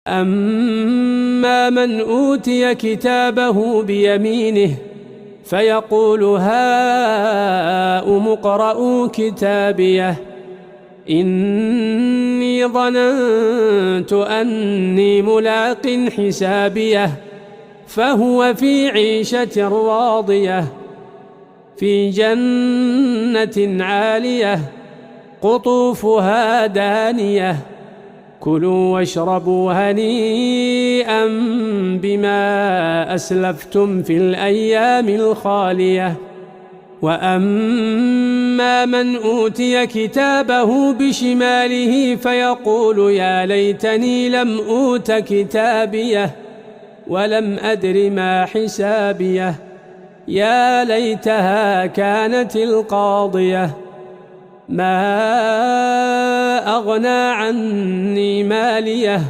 أما من أوتي كتابه بيمينه فيقول هاؤم اقرءوا كتابيه إني ظننت أني ملاق حسابيه فهو في عيشة راضية في جنة عالية قطوفها دانية كلوا واشربوا هنيئا بما أسلفتم في الأيام الخالية وأما من أوتي كتابه بشماله فيقول يا ليتني لم أوت كتابيه ولم أدر ما حسابيه يا ليتها كانت القاضية ما أغنى عني ماليه